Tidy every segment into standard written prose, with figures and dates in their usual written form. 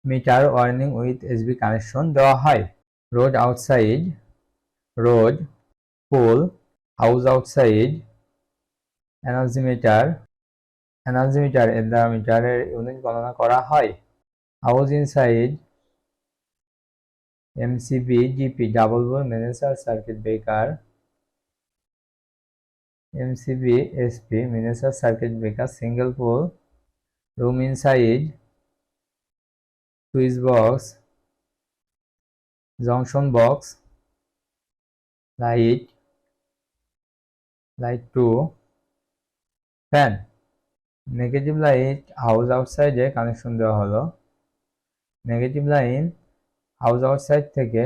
Metre warning with SB connection দেওয়া হয়। Road outside, road, pole, house outside, energy meter, energy meter এর দ্বারা মিটারের ইউনিট গণনা করা হয়। House inside, MCB, DP, double pole miniature circuit breaker, MCB, SP, miniature circuit breaker, single pole, room inside, switch box, junction box, light, light 2, fan. Negative light house আউটসাইডে connection দেওয়া হলো। Negative line house outside থেকে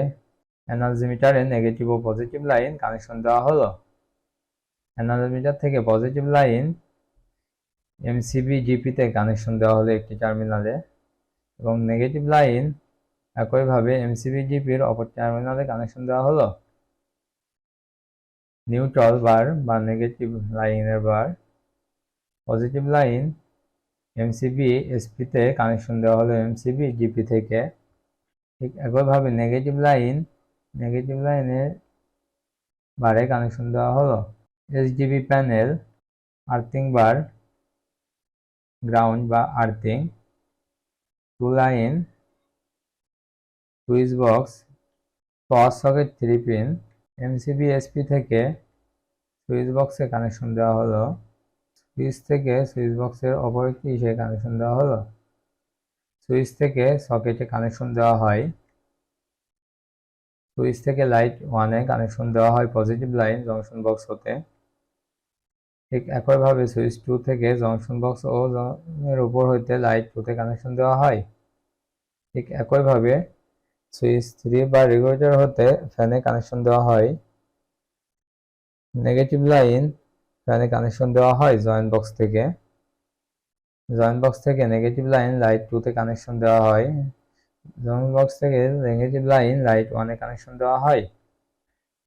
energy মিটারে negative ও positive line connection দেওয়া হলো। Energy meter থেকে positive line MCB, জিপিতে connection দেওয়া হলো একটি টার্মিনালে, এবং নেগেটিভ লাইন একইভাবে এমসিবি, জিপির অপর টার্মিনালে কানেকশন দেওয়া হলো। নিউট্রাল বার বা নেগেটিভ লাইনের বার, পজিটিভ লাইন এমসিবি, এসপিতে কানেকশন দেওয়া হলো এমসিবি, জিপি থেকে। ঠিক একইভাবে নেগেটিভ লাইনের বারে কানেকশন দেওয়া হলো। SDB panel, earthing bar, ground বা earthing, two line, switch box, power socket 3 pin, MCB, SP থেকে সুইচ বক্সে কানেকশন দেওয়া হলো। সুইচ থেকে সুইচ বক্সের অপর একটি ইসে কানেকশন দেওয়া হলো। সুইচ থেকে সকেটে কানেকশন দেওয়া হয়। সুইচ থেকে লাইট 1-এ কানেকশন দেওয়া হয় পজিটিভ লাইন জংশন বক্স হতে। ঠিক একইভাবে সুইচ 2 থেকে জংশন বক্স ও এর উপর হইতে লাইট 2-তে কানেকশন দেওয়া হয়। ঠিক একইভাবে সুইচ 3 বা রেগুলেটর হতে ফ্যানে কানেকশন দেওয়া হয়। নেগেটিভ লাইন ফ্যানে কানেকশন দেওয়া হয় জয়েন্ট বক্স থেকে। জয়েন্ট বক্স থেকে নেগেটিভ লাইন লাইট 2-তে কানেকশন দেওয়া হয়। জয়েন্ট বক্স থেকে নেগেটিভ লাইন লাইট 1-এ কানেকশন দেওয়া হয়।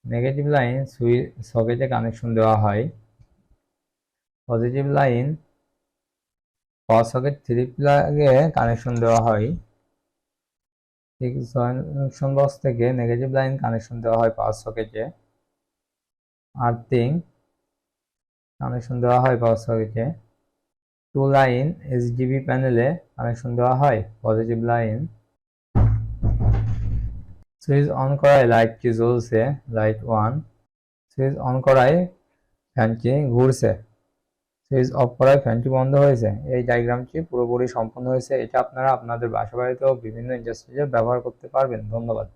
নেগেটিভ লাইন সুইচ সকেটে কানেকশন দেওয়া হয়। পজিটিভ লাইন পাওয়ার সকেট 3 প্লাগে কানেকশন দেওয়া হয়। ঠিক জংশন বক্স থেকে নেগেটিভ লাইন কানেকশন দেওয়া হয় পাওয়ার সকেটে। আর্থিং কানেকশন দেওয়া হয় পাওয়ার সকেটে। টু লাইন এসডিবি প্যানেলে কানেকশন দেওয়া হয় পজিটিভ লাইন। সুইচ অন করায় লাইটটি জ্বলছে, লাইট 1। সুইচ অন করায় ফ্যানটি ঘুরছে। সুইচ অফ করায় ফ্যানটি বন্ধ হয়েছে। এই ডায়াগ্রামটি পুরোপুরি সম্পূর্ণ হয়েছে। এটা আপনারা আপনাদের বাসা বাড়িতেও বিভিন্ন ইন্ডাস্ট্রিতে ব্যবহার করতে পারবেন। ধন্যবাদ।